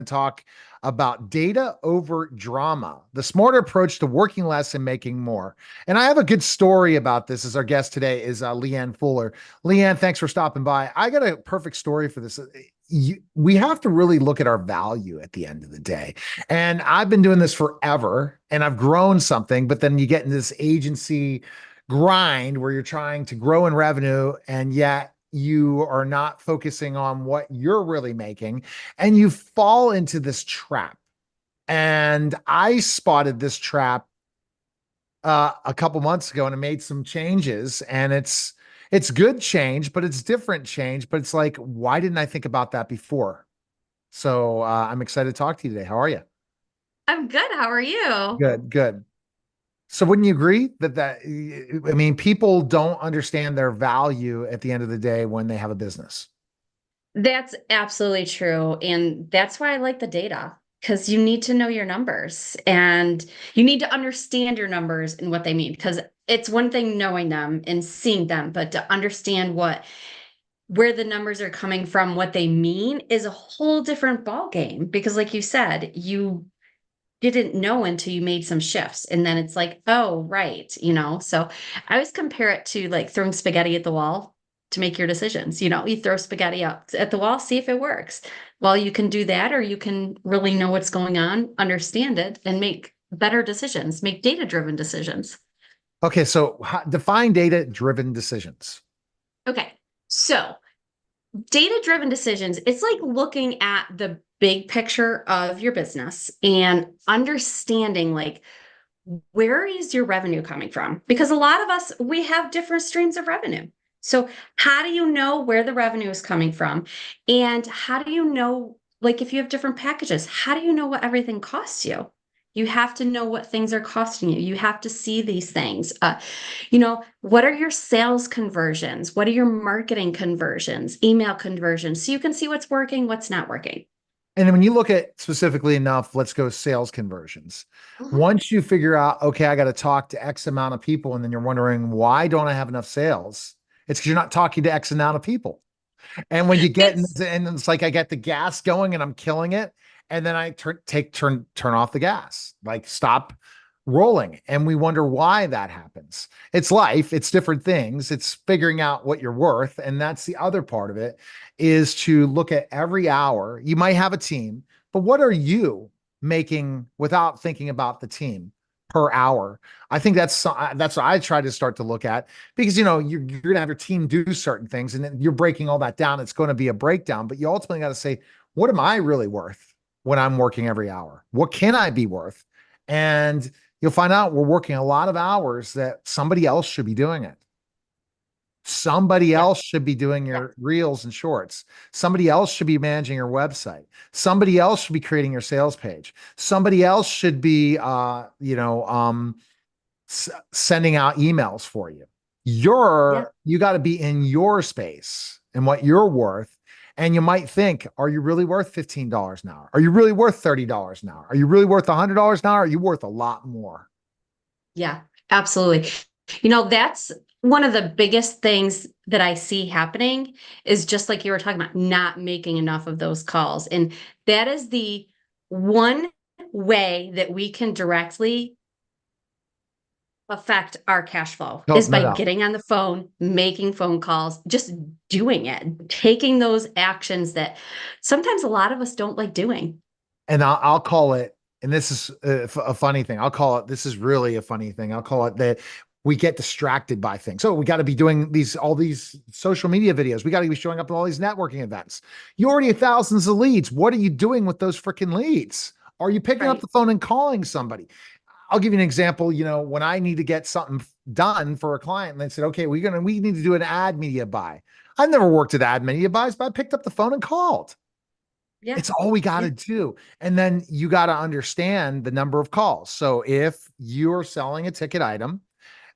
talk about data over drama, the smarter approach to working less and making more. And I have a good story about this. As our guest today is LeeAnn Fuller. LeeAnn, thanks for stopping by. I got a perfect story for this. We have to really look at our value at the end of the day. And I've been doing this forever and I've grown something, but then you get in this agency grind where you're trying to grow in revenue and yet you are not focusing on what you're really making and you fall into this trap. And I spotted this trap a couple months ago and I made some changes and it's good change, but it's different change. But it's like, why didn't I think about that before? So I'm excited to talk to you today. How are you? I'm good. How are you? Good, good. So wouldn't you agree I mean, people don't understand their value at the end of the day when they have a business. That's absolutely true. And that's why I like the data because you need to know your numbers and you need to understand your numbers and what they mean. Because it's one thing knowing them and seeing them, but to understand where the numbers are coming from, what they mean is a whole different ball game. Because like you said, you didn't know until you made some shifts. And then it's like, oh, right. So I always compare it to like throwing spaghetti at the wall to make your decisions. You throw spaghetti up at the wall, see if it works. Well, you can do that, or you can really know what's going on, understand it, and make better decisions, make data driven decisions. Okay, so define data-driven decisions. Okay. So data driven decisions, it's like looking at the big picture of your business and understanding like where is your revenue coming from? Because a lot of us, we have different streams of revenue. So, how do you know where the revenue is coming from? And how do you know, like, if you have different packages, how do you know what everything costs you? You have to know what things are costing you. You have to see these things. What are your sales conversions? What are your marketing conversions, email conversions? So you can see what's working, what's not working. And then when you look at specifically enough, let's go sales conversions. Mhm. Once you figure out, okay, I got to talk to X amount of people, and then you're wondering, why don't I have enough sales? It's because you're not talking to X amount of people. And when you get in, It's and it's like I get the gas going and I'm killing it, and then I turn off the gas, like stop rolling. And we wonder why that happens. It's life, it's different things, it's figuring out what you're worth. And that's the other part of it is to look at every hour. You might have a team, but what are you making without thinking about the team per hour? I think that's what I try to start to look at because you're gonna have your team do certain things, and then you're breaking all that down. It's going to be a breakdown, but you ultimately got to say, what am I really worth when I'm working every hour? What can I be worth? And you'll find out we're working a lot of hours that somebody else should be doing it. Somebody yeah, else should be doing yeah. your reels and shorts. Somebody else should be managing your website. Somebody else should be creating your sales page. Somebody else should be, sending out emails for you. Yeah. You got to be in your space and what you're worth. And you might think, are you really worth $15 an hour? Are you really worth $30 an hour? Are you really worth $100 an hour? Are you worth a lot more? Yeah, absolutely. That's one of the biggest things that I see happening is just like you were talking about, not making enough of those calls. And that is the one way that we can directly affect our cash flow No, is no, by no. getting on the phone, making phone calls, just doing it, taking those actions that sometimes a lot of us don't like doing. And I'll call it, and this is a funny thing. I'll call it, this is really a funny thing. I'll call it that we get distracted by things. So we got to be doing all these social media videos. We got to be showing up at all these networking events. You already have thousands of leads. What are you doing with those freaking leads? Are you picking up Right. the phone and calling somebody? I'll give you an example. When I need to get something done for a client, and they said, okay, we need to do an ad media buy. I've never worked at ad media buys, but I picked up the phone and called. Yeah. It's all we got Yeah. to do. And then you got to understand the number of calls. So if you're selling a ticket item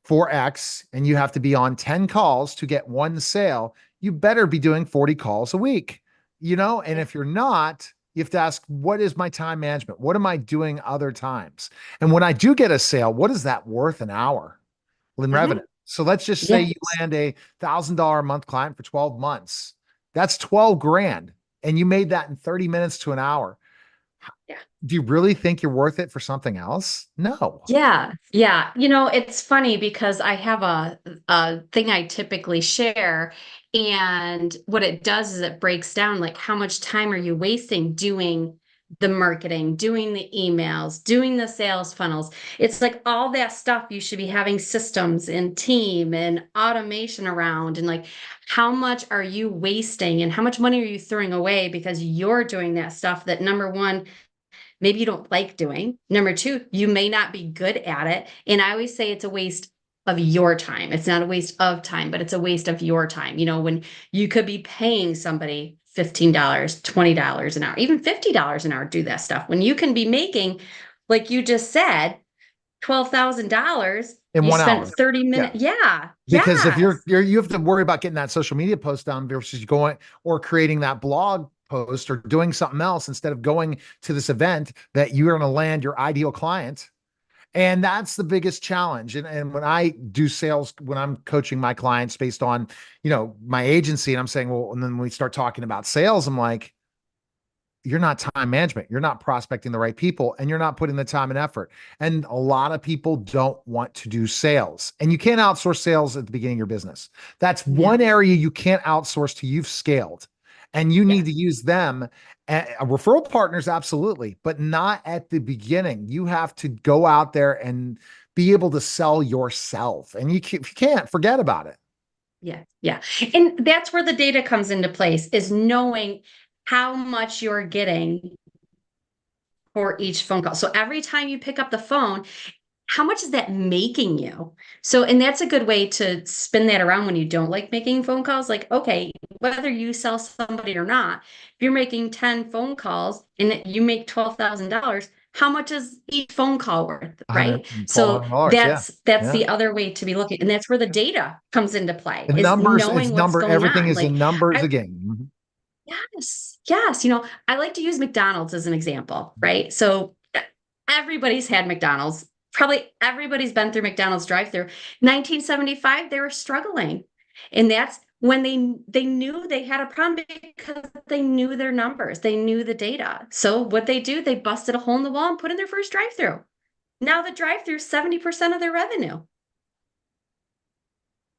for X and you have to be on 10 calls to get one sale, you better be doing 40 calls a week, And Yeah. if you're not, you have to ask, what is my time management? What am I doing other times? And when I do get a sale, what is that worth an hour in revenue? Hmm. So let's just say Yeah. you land $1,000 a month client for 12 months. That's 12 grand. And you made that in 30 minutes to an hour. Yeah. Do you really think you're worth it for something else? No. Yeah, yeah. You know, it's funny because I have a thing I typically share, and what it does is it breaks down like how much time are you wasting doing the marketing, doing the emails, doing the sales funnels. It's like all that stuff you should be having systems and team and automation around, and like how much are you wasting and how much money are you throwing away because you're doing that stuff that number one, maybe you don't like doing. Number two, you may not be good at it. And I always say it's a waste of your time. It's not a waste of time, but it's a waste of your time. You know, when you could be paying somebody $15, $20 an hour, even $50 an hour to do that stuff, when you can be making, like you just said, $12,000, In you one spent hour. 30 Yeah. minutes. Yeah. Because if Yes. you have to worry about getting that social media post down versus going or creating that blog post or doing something else instead of going to this event that you're going to land your ideal client. And that's the biggest challenge. And when I do sales, when I'm coaching my clients based on, my agency, and I'm saying, well, and then when we start talking about sales, I'm like, you're not time management. You're not prospecting the right people and you're not putting the time and effort. And a lot of people don't want to do sales. And you can't outsource sales at the beginning of your business. That's one No. area you can't outsource till you've scaled. And you need Yeah. to use them. Referral partners, absolutely, but not at the beginning. You have to go out there and be able to sell yourself. And if you can't, forget about it. Yeah, yeah. And that's where the data comes into place is knowing how much you're getting for each phone call. So every time you pick up the phone, how much is that making you? So, and that's a good way to spin that around when you don't like making phone calls. Like, okay, whether you sell somebody or not, if you're making 10 phone calls and you make $12,000, how much is each phone call worth, right? So $112. Yeah. that's Yeah. the other way to be looking. And that's where the data comes into play, The is numbers, knowing it's what's number, going everything on. is Like in numbers I again. Yes, yes. You know, I like to use McDonald's as an example, right? So everybody's had McDonald's. Probably everybody's been through McDonald's drive-through. 1975, they were struggling. And that's when they knew they had a problem because they knew their numbers. They knew the data. So what they do, they busted a hole in the wall and put in their first drive-through. Now the drive-through is 70% of their revenue.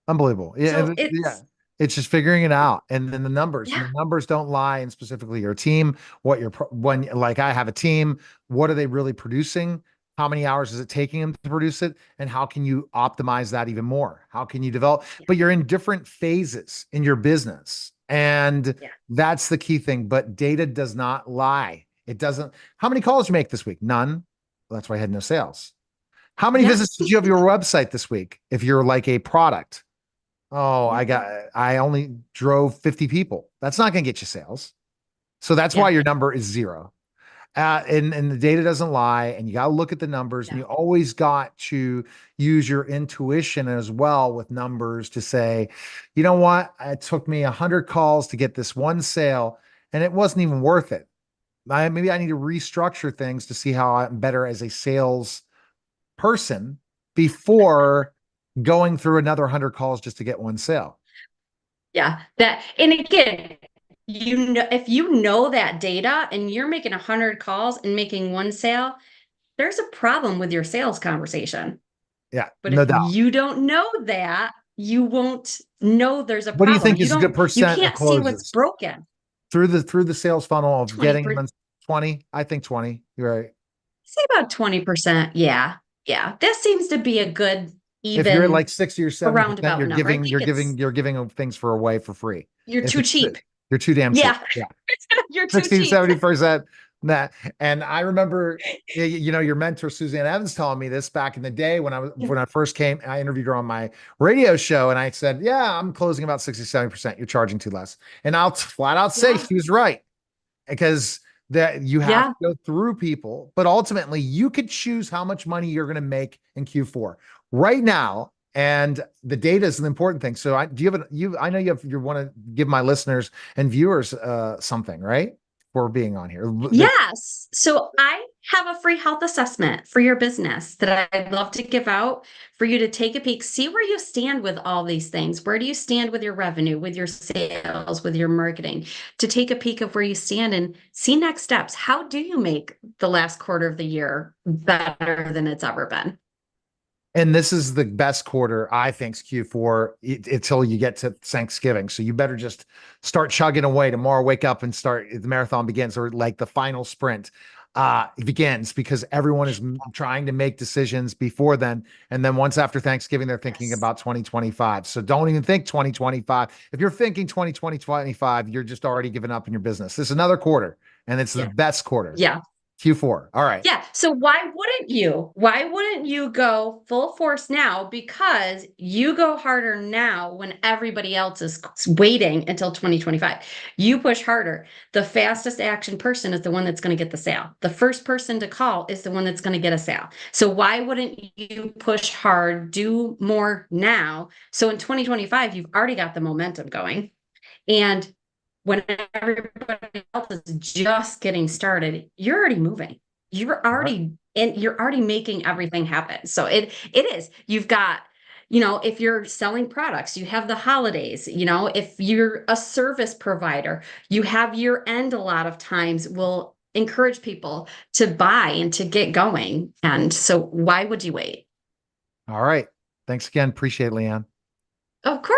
Unbelievable. Yeah, So yeah. it's It's just figuring it out, and then and yeah, the numbers don't lie. And specifically, your team, when like I have a team, what are they really producing? How many hours is it taking them to produce it? And how can you optimize that even more? How can you develop? yeah, But you're in different phases in your business, and yeah, that's the key thing. But data does not lie. It doesn't. How many calls you make this week? None. Well, that's why I had no sales. How many yeah, visits did you have your website this week? If you're like a product. Oh, yeah, I only drove 50 people. That's not going to get you sales. So that's why yeah, your number is zero. And the data doesn't lie, and you got to look at the numbers, and yeah, you always got to use your intuition as well with numbers to say, you know what? It took me 100 calls to get this one sale, and it wasn't even worth it. Maybe I need to restructure things to see how I'm better as a sales person before going through another 100 calls just to get one sale. yeah. That, and again, you know, if you know that data and you're making 100 calls and making one sale, there's a problem with your sales conversation. Yeah, But no if doubt. you don't know that, you won't know there's a What do you problem. think is a good You percent of can't see what's closes broken. through the sales funnel of 20 getting per, them in 20? I think 20. You're right. say about 20%. Yeah. Yeah. That seems to be a good, If you're at like even 60 or a 70%, roundabout you're number. I giving think you're giving you're giving things for away for free. you're If too it's cheap. you're too damn cheap. Yeah. Yeah. You're too 60 cheap. 70% that. And I remember your mentor Suzanne Evans telling me this back in the day when I first came. I interviewed her on my radio show, and I said, yeah, I'm closing about 60 70%. You're charging too less. And I'll flat out say Yeah. she was right, because that you have to Yeah. go through people, but ultimately you could choose how much money you're going to make in Q4 right now. And the data is an important thing. So do you have I know you want to give my listeners and viewers something, right? For being on here. Yes. So have a free health assessment for your business that I'd love to give out for you to take a peek, see where you stand with all these things. Where do you stand with your revenue, with your sales, with your marketing? To take a peek of where you stand and see next steps. How do you make the last quarter of the year better than it's ever been? And this is the best quarter, I think, Q4 until you get to Thanksgiving. So you better just start chugging away tomorrow. Wake up and start. The marathon begins, or like the final sprint begins, because everyone is trying to make decisions before then. And then once after Thanksgiving, they're thinking Yes. about 2025. So don't even think 2025. If you're thinking 2025, you're just already giving up in your business. This is another quarter, and it's the Yeah. best quarter. Yeah. Q4. All right. Yeah. So why wouldn't you? Why wouldn't you go full force now? Because you go harder now when everybody else is waiting until 2025. You push harder. The fastest action person is the one that's going to get the sale. The first person to call is the one that's going to get a sale. So why wouldn't you push hard, do more now? So in 2025, you've already got the momentum going. And when everybody else is just getting started, you're already moving. You're All right. already and you're already making everything happen. So it is. You've got, if you're selling products, you have the holidays, if you're a service provider, you have year end a lot of times will encourage people to buy and to get going. And so why would you wait? All right. Thanks again. Appreciate it, LeeAnn. Of course.